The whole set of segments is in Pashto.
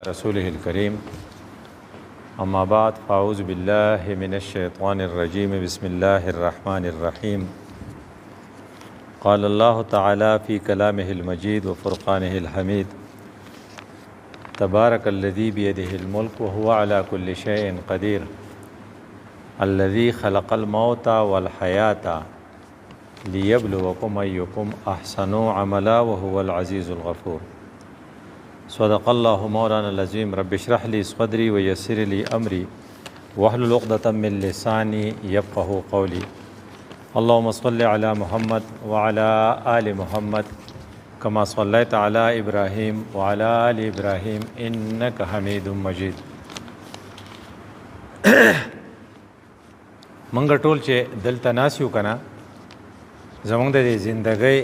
رسوله الكريم أما بعد فأعوذ بالله من الشيطان الرجيم بسم الله الرحمن الرحيم قال الله تعالى في كلامه المجيد وفرقانه الحميد تبارك الذي بيده الملك وهو على كل شيء قدير الذي خلق الموت والحياة ليبلوكم أيكم أحسن عملا وهو العزيز الغفور صدق الله مولانا العظيم رب اشرح لي صدري ويسر لي أمري واحلل عقدة من لساني يفقهوا قولي اللهم صل على محمد وعلى آل محمد كما صليت على إبراهيم وعلى آل إبراهيم إنك حميد مجيد منګ ټول چې دلته ناسیو کنه زمونږ د زندګۍ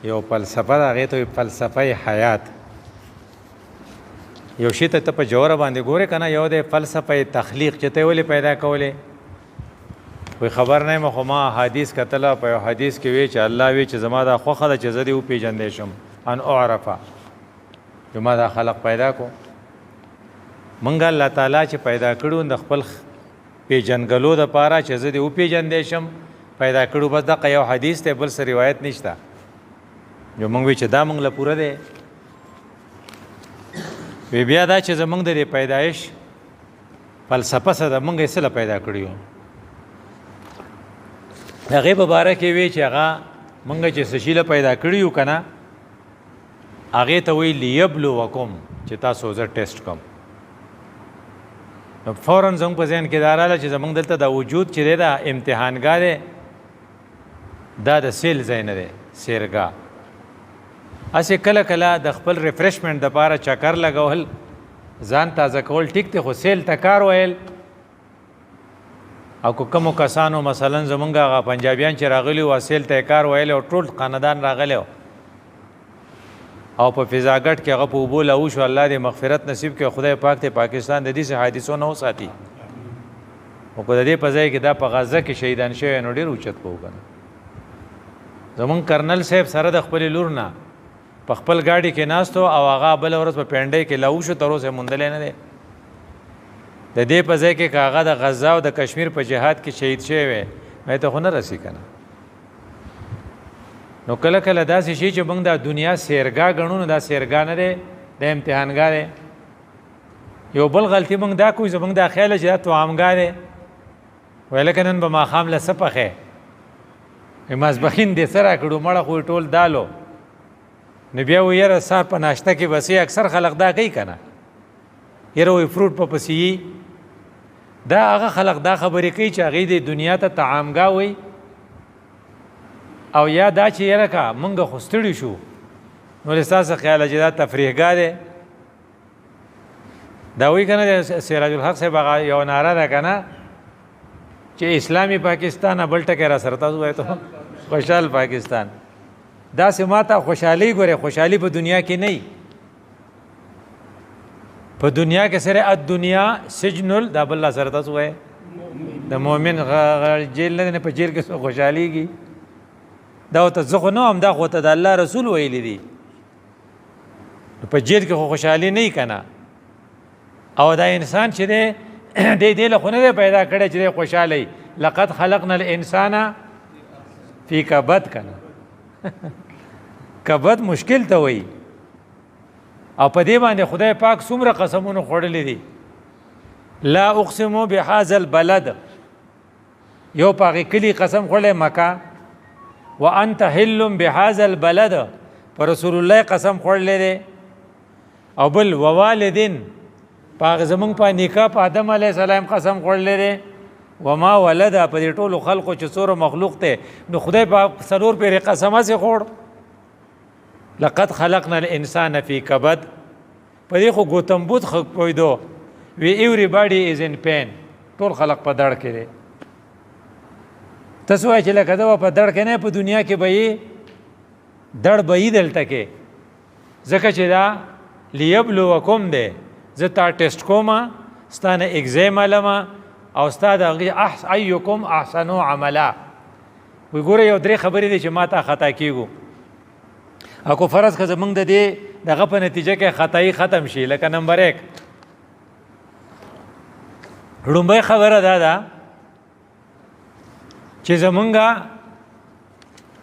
یو فلسفه ده هغې ته فلسفه حیات یو شی ته په جوړه باندې ګورې کنه یو د فلسفه تخلیق چې ته ولې پیدا کولې وی خبر نه خو ما حدیث کتله په یو حدیث کې وی چې الله وی چې زما دا خوښه ده چې زه دې وپېژندی شم ان اعرفه چې ما دا خلق پیدا کو موږ الله تعالی چې پیدا کړو د خپل پیژنګلو دپاره چې زه دې وپېژندی شم پیدا کړو بس دغه یو حدیث دی بل څه روایت نشته جو موږ وی چې دا موږ له پوره دی وی بیا دا چې زمونږ د پیدایش فلسفه څه ده موږ یې څه له پیدا کړي یو د هغې په باره کې وی چې هغه موږ چې څه شي له پیدا کړي یو که نه هغې ته وایي لیبلوکم چې تاسو زه ټیسټ کوم نو فورا زموږ په ذهن کې دا راغله چې زموږ دلته د وجود چې دی دا امتحانګاه دی دا د سیل ځای نه دی سیرګاه اسې کله کله د خپل ریفریشمنټ دپاره چکر لګول ځان تازه کول ټیک دی خو سیل ته کار ویل او که کومو کسانو مثلا زمونږ هغه پنجابیان چې راغلي وو سیل ته یې کار ویلی او ټول خاندان راغلی او په فضاګټ کې هغه په اوبو لاو شو الله دې مغفرت نصیب کړي خدای پاک ته پاکستان د دې حادثو نه وساتي او که د دې په ځای کې دا په غزه کې شهیدان شوی نو ډېر اوچت به وکنه زمونږ کرنل صاحب سره د خپلې لور نه په خپل ګاډي کې ناستو او هغه بله ورځ په پینډۍ کې لاو شو تر اوسه یې موندلی نه دی د دې په ځای کې که هغه د غزه او د کشمیر په جهاد کې شهید شوی وی مې ته خو نه رسي که نه نو کله کله داسې شي چې موږ دا دنیا سیرګاه ګڼو نو دا سیرګاه نه دی د امتحانګاه دی یو بل غلطي موږ دا کوو زموږ دا خیال چې دا توامګاه دی ویل که نن به ماښام له څه پخې ماسپښین دې څه راکړو مړه خو ټول دالو نو بیا وایي یاره سهار په ناشته کې بس اکثر خلق دا کوي که نه یاره وایي فروټ په پسې یي دا هغه خلق دا خبرې کوي چې هغې دې دنیا ته طعامګاه وایي او یا دا چې یاره که مونږ خو ستړي شو نو له ستاسو خیاله چې دا تفریحګاه دی دا وایي که نه سراج الحق صاحب هغه یو ناره ده که نه چې اسلامي پاکستان بل ټکی را سره تاسو وایي ته خوشحال پاکستان داسې ما ته خوشحالي ګورې خوشحالي په دنیا کې نه په دنیا کې سره الدنیا سجن دا بل سره تاسو وایي د مؤمن جیل نه په جیل کې خوشحاليږي دا ورته زه خو نه هم دا خو ته د الله رسول ویلی دي په جیل کې خو خوشحالي نه وي که نه او دا انسان چې دی دی دې له خو نه دی پیدا کړی چې دی خوشحاله وي لقد خلقنا الانسان فی کبد که نه کبد مشکل ته وایي او په دې باندې خدای پاک څومره قسمونه خوړلی دي لا اقسمو بهذا البلد یو په هغې کلي قسم خوړلی مکه وانت حل بهذا البلد پر رسول الله قسم خوړلی دی او بل ووالدین په هغه زمونږ په نکاح په آدم علیه السلام قسم خوړلی دی وما ولده په دې ټولو خلقو چې څومره مخلوق دی نو خدای پاک څلور پېرې قسم هسې خوړ لقد خلقنا الانسان فی کبد په دې خو ګوتمبود پوهېدو وی everybody is in pain ټول خلق په دړ کې دی تاسو وایئ چې لکه ده به په دړ کې نه په دنیا کې به یې دړ به یي دلته کې ځکه چې دا لیبلوکم دی زه تا ټیسټ کومه ستا نه اګزام علمه او ستا د هغې ایکم احسنو عملا وی ګوره یو درې خبرې دی چې ما ته خطا کېږو او که فرض که زمونږ د دې دغه په نتیجه کې خطای ختم شي. لکه نمبر 1 لومبۍ خبره دا ده چې زمونږه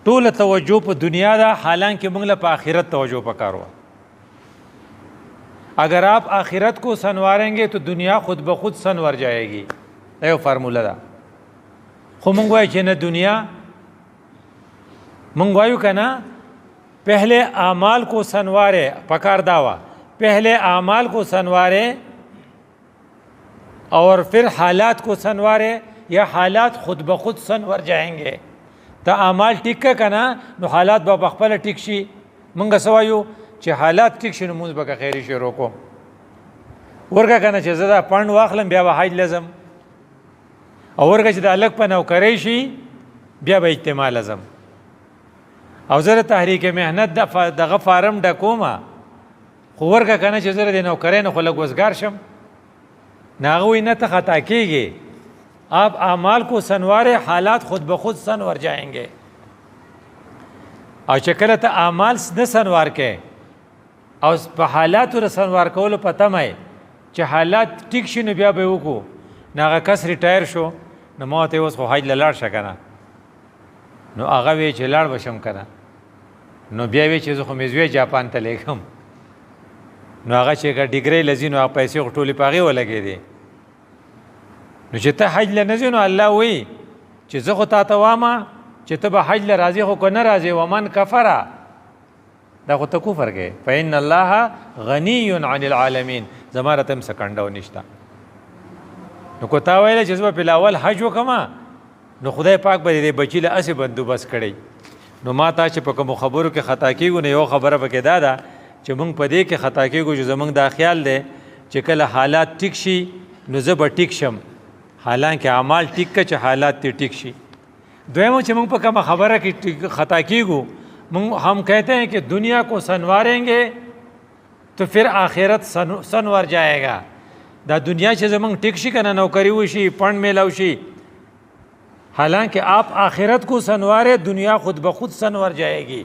ټوله توجه په دنیا ده، حالانکہ موږ له په آخرت توجه پکار ہوا. اگر آپ آخرت کو سنواریں گے تو دنیا خود بخود سنور جائے گی. یو فارموله ده. خو موږ وایو چې نه دنیا، موږ وایو که نه پہلے اعمال کو سنوارے، پکار داوا پہلے اعمال کو سنوارے اور پھر حالات کو سنوارے، یا حالات خود بخود سنور جائیں گے. تا اعمال ټیک کنا نو حالات به بخپله ټیک شي. مونږ سوایو چې حالات ټیک شي نو مونږ به خیری شروع کوم. ورګه کنه چې زه دا پاند واخلم بیا به حج لازم، او ورګه چې د الګ په نوکری شي بیا به اجتماع لازم. او زه تحریک مهنت دغه فارم ډکومه، خو ورګه کنه چې زه د نوکری نه خو لږ وزګار شم، نو هغه وایي نه ته خطا کیږي. آپ اعمال کو سنوارے، حالات خود بخود سنور جائیں گے. او چې کله ته اعمال نه سنوار کې او په حالاتو ر سنوار کولو پته مې چې حالات ټیک شي نو بیا به وکړو. نو هغه کس ریټایر شو، نو ما ته اوس خو حج له لاړ شه که نه، نو هغه وی چې لاړ به شم که نه، نو بیا وی چې زه خو مې زوی جاپان ته لیږم. نو هغه چې که ډیګرۍ لځي نو هغه پیسې خو ټولې په هغې ولګېدې. نو چې ته حج له نه ځې نو الله وایي چې زه خو تا ته وامه چې ته به حج له راځې، خو که نه راځې ومن کفره، دا خو ته کفر کوې. فإن الله غني عن العالمین، زما راته هم څه کنډه نشته. نو که تا ویله چې زه به بلاول حج وکړم نو خدای پاک به دې بچي له هسې بندوبست کړی. نو ما تا چې په کومو خبرو کې خطا کېږو نو یو خبره پکې دا ده چې موږ په دې کې خطا کېږو چې زموږ دا خیال دی چې کله حالات ټیک شي نو زه به ټیک شم، حالانکہ اعمال ٹک کا چاہے حالات تی ٹک شی. دویمو چې موږ په کومه خبره کې خطا کیږو، ہم کہتے ہیں کہ دنیا کو سنواریں گے تو پھر آخرت سنور جائے گا. دا دنیا چې زمونږ ټیک شي کنه نوکری وشي پړن میلاو شي، حالانکہ آپ آخرت کو سنوارے دنیا خود بخود سنور جائے گی.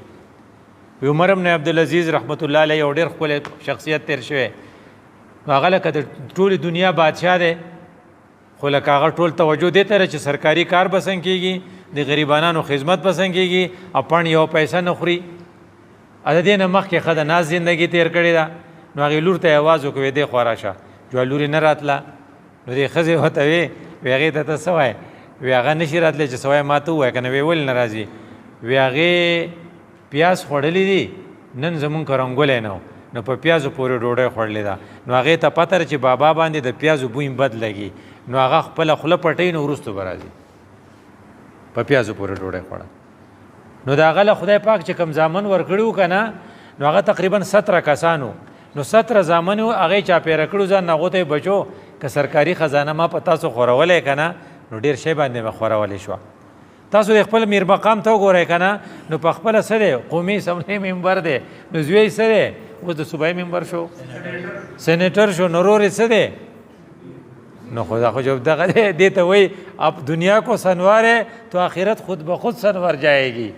عمر بن عبدالعزیز رحمت الله علیه یو ډېر ښکلی شخصیت تیر شوی، هغه لکه د ټولې دنیا بادشاه دی، خو لکه هغه ټول توجه دې ته چې سرکاري کار به څنګه کېږي، د غریبانو خدمت به څنګه کېږي، او پڼ یو پیسه نه خوري. د دې نه مخکې ښه د ناز زندګي تیر کړې ده. نو هغې لور ته یې آواز وکړو دې خوا راشه، جوه لور یې نه راتله. نو دې ښځې ورته وې هغې ته ته څه وایې؟ وی هغه نشي راتلی چې څه وایې ما ته ووایه که نه. وی ولې نه راځي؟ وی هغې پیاز خوړلی دي، نن زمونږ کرنګولی نه و، نو په پیازو پورې ډوډۍ خوړلې ده. نو هغې ته پته ده چې بابا باندې د پیازو بوی بد لګي، نو هغه خپله خوله پټوي، نو وروستو به راځي په پیازو پورې ډوډۍ خوړه. نو د هغه له خدای پاک چې کوم زامن ورکړي وو که نه، نو هغه تقریبا 17 کسانو. نو 17 زامن وو، هغې چاپېره کړو ځان، هغو ته یې بچو که سرکاري خزانه ما په تاسو خورولی که نه، نو ډېر شی باندې به خورولی شوه. تاسو د خپل میر مقام ته وګورئ که نه، نو په خپله څه دی قومي سمنې ممبر دی، نو زوی څه دی اوس د صوبایي ممبر شو، سینیټر شو، نو رور یې څه دی؟ نو خدا خو جب دغه دې ته وایي اب دنیا کو سنوارے تو آخرت خود بخود سنور جائے گی.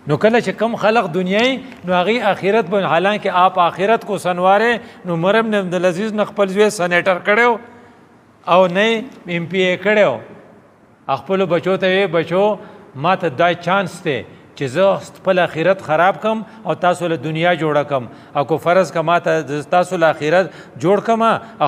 نو کله چې کم خلق دنیای نو هغې آخرت به، حالانکہ آپ آخرت کو سنوارے. نو عمر بن عبدالعزیز نه خپل زوی سینیټر کړی او نه ایم پی اے کړی، خپلو بچو ته وی بچو ما ته دا چانس دی چې زه خپل آخرت خراب کم او تاسو له دنیا جوړه کم، او کو فرض که ما ته تاسو له آخرت جوړ کم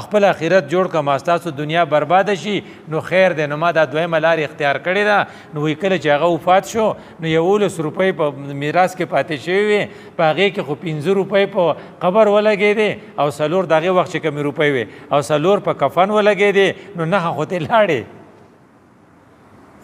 خپل آخرت جوړ کم، تاسو دنیا برباده شي نو خیر دی. نو ما دا دویمه لار اختیار کړې ده. نو وی کله چې هغه وفات شو نو 11 روپۍ په میراث کې پاتې شوي وې، په هغې کې خو 15 روپۍ په قبر ولګېدې، او 4 د هغې وخت چې کمې روپۍ وې، او 4 په کفن ولګېدې، نو 9 خو ترې لاړې.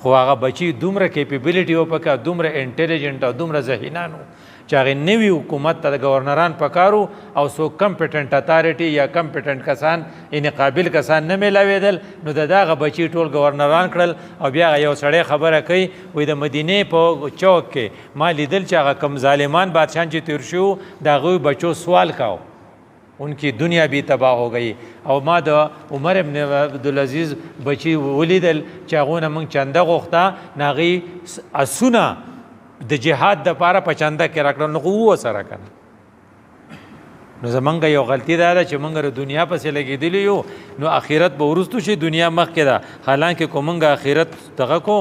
خو هغه بچي دومره کیپیبلیټي وپکه، دومره انټیلیجنټ او دومره ذهینانو چې هغې نوي حکومت ته د گورنران پکارو او څوک کمپیټنټ اتارټي یا کمپیټنټ کسان یعنې قابل کسان نه میلاوېدل. نو د دغه بچي ټول گورنران کړل. او بیا یو سړی خبره کوي وایي د مدینې په چوک کې ما لیدل چې هغه کم ظالمان بادشاهان چې تیر شو د هغوی بچو سوال کاو، ان کی دنیا بھی تباہ ہو گئی. او ما د عمر ابن عبدالعزیز بچی ولیدل چې هغو نه موږ چنده غوښته، نو هغې اسونه د جهاد دپاره په چنده کې راکړل، نو خو وو سره که نه. نو زمونږ یو غلطي دا ده چې مونږ د دنیا پسې لګېدلي یو نو آخرت به وروستو شي دنیا مخکې ده حالانکه کو مونږ آخرت دغه کو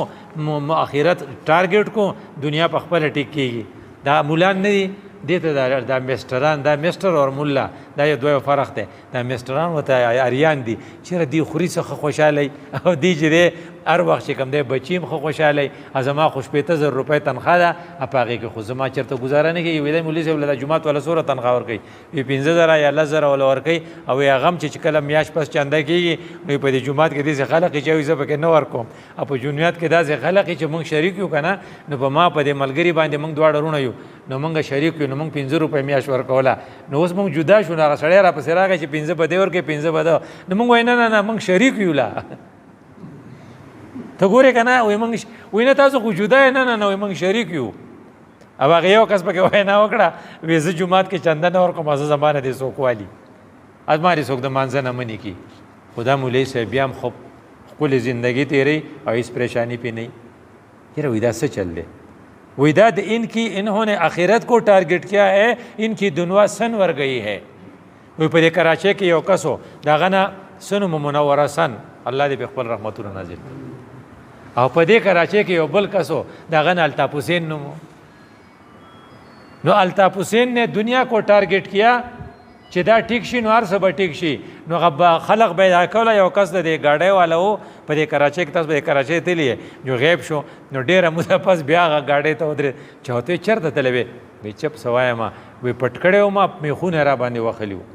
آخرت ټارګېټ کو دنیا په خپله ټیک کېږي دا مولان نه دي دې ته دا میسټران دا میسټر او مولا دا یو دوی فرق دی دا میسټران ورته اریان دي چېرې دی خوري څخه خوشحالی او دی چې دی هر وخت چې کوم دی بچي هم ښه خوشحالی زما خو 80,000 روپۍ تنخواه ده په هغې کې خو زما چېرته ګزاره نه کېږي وایي دی مولي صاحب له جومات والا څومره تنخواه ورکوي وایي 15,000 یا 10,000 والا ورکوي او هغه هم چې کله میاشت پس چنده کېږي نو په دې جومات کې داسې خلق چې وایي زه پکې نه ورکوم او په جومات کې داسې خلق چې موږ شریک یو که نه نو په ما په دې ملګري باندې موږ دواړه رونه یو نو موږ شریک یو نو موږ 15 روپۍ میاشت ورکوله نو اوس موږ جدا شو نو هغه سړی راپسې راغی چې 15 به دې ورکوي 15 به ده نو موږ وایي نه موږ شریک یو لا ته ګورې که نه وایي نه تاسو خو جدا یې نه وایي موږ شریک یو او هغه یو کس پکې وینا وکړه وایي زه جومات کې چنده نه ورکوم زه زما نه دې څوک والي زما دې څوک د مانځه نه منې کي خو دا مولوي صاحب بیا هم خو ښکلې زندګي تېروي او هېڅ پریشاني پې نه یاره وایي دا څه چل دی وایي دا ان کی انہوں نے آخرت کو ٹارگیٹ کیا ہے ان کی دنیا سن ور گئی ہے وایي په دې کراچۍ کې یو کس و د هغه نه سن منوره سن الله دې په خپل رحمتونه نازل او په دې کراچۍ کې یو بل کس و د هغه نه الطاف حسین نوم نو الطاف حسین نے دنیا کو ٹارگیٹ کیا چې دا ټیک شي نو هر څه به ټیک شي نو خلق به دا کوله یو کس د دې ګاډۍ والا و په دې کراچۍ کې تاسو به کراچۍ تللی یې جو غیب شو نو ډېره موده پس بیا هغه ګاډۍ ته ودرېد چې ورته چېرته تللی وې وایي چپ څه وایم وایي پټ کړی وم میخونه را باندې وخلي وو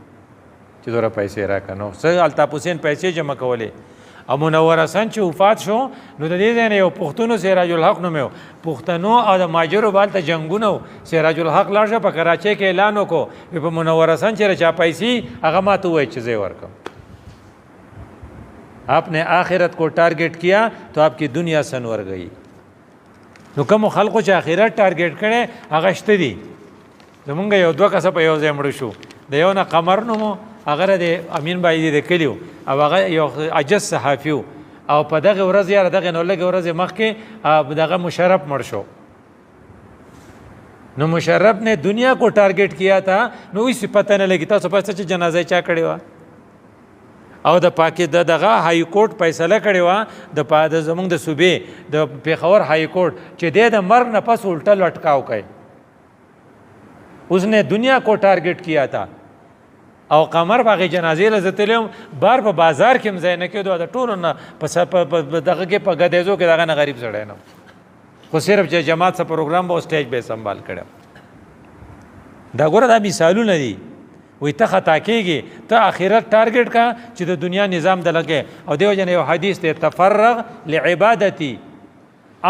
چې دومره پیسې راکړه نو څه الطاف حسین پیسې جمع کولې او منور حسن چې وفات شو نو د دې ځای نه یو پښتون سراج الحق نوم و پښتنو او د ماجرو بالته جنګونه و سراج الحق لاړ شه په کراچۍ کې اعلان وکړو په منور حسن چې چا پیسې هغه ما ته ووایي چې زه یې ورکړم آپ نے آخرت کو ٹارگیٹ کیا تو آپ کی دنیا سنور گئی نو کومو خلقو چې آخرت ټارګېټ کړی هغه شته دي زمونږ یو دوه کسه په یو ځای مړه شو د یو نه قمر نوم هغه د امین بای دی د کلي و او هغه یو عجز صحافي و او په دغه ورځ یاره دغه نو لږې ورځې مخکې دغه مشرف مړ شو نو مشرف نے دنیا کو ٹارگیٹ کیا تھا نو هیڅ پته نه لګي تاسو پته چې جنازه چا کړې وه او د پاکي دغه های کورټ فیصله کړې وه د زمونږ د صوبې د پېښور های کورټ چې دی د مرګ نه پس الټه لټکاو کوي اس نے دنیا کو ٹارگیٹ کیا تھا او قمر په هغې جنازې له زه تللی وم بار په بازار کې هم ځای نه کېدو د ټولو نه په دغه کې په ګدیزو کې دغه نه غریب سړی نه خو صرف چې جماعت څه پروګرام به سټیج به یې سنبال کړی دا ګوره دا مثالونه دي وایي ته خطا کېږي ته آخرت ټارګېټ کا چې د دنیا نظام د لګې او دې وجه نه یو حدیث دی تفرغ لعبادتي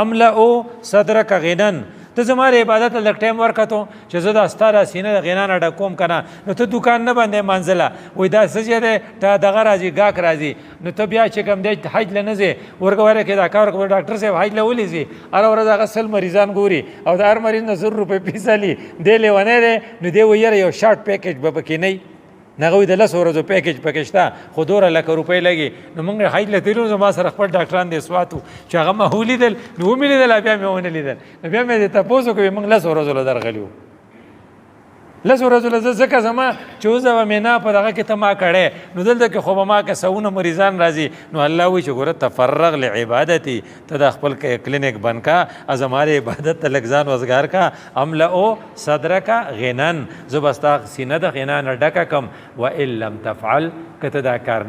املأ صدرک غنن ته زما د عبادت ته لږ ټایم ورکړو چې زه دا ستا دا سینه د غنا نه ډکوم که نه نو ته دوکان نه بندې منځله وایي دا څه چې دی ته دغه راځي ګاک راځي نو ته بیا چې کوم دی حج له نه ځې ورکه ویله کې دا کار وکړه ډاکټر صاحب حج له ولې ځي هره ورځ هغه 100 مریضان ګوري او د هر مریض نه 100 روپۍ فیس علي دی لیونی دی نو دی وایي یاره یو شارټ پیکیج به پکې نه نه هغه وایي د 10 ورځو پیکیج پکې شته خو 2 لکه روپۍ لګي نو موږ حج له تللو زما سره خپل ډاکټران دې سوات وو چې هغه ما ولیدل نو ومې لیدل بیا مې ونه لیدل نو بیا مې تپوس وکړو موږ 10 ورځو له درغلي وو 10 ورځو له ځکه زما چې اوس به مې نه په دغه کې ته ما کړی نو دلته کې خو به ما که سونه مریضان راځي نو الله وایي چې ګوره تفرغ لعبادتي ته د خپل کلینیک بند کا از همارے عبادت ته لږ ځان وزګار کا املأ صدرک غنن زه به ستا سینه د غنا نه ډکه کم وان لم تفعل که ته دا کار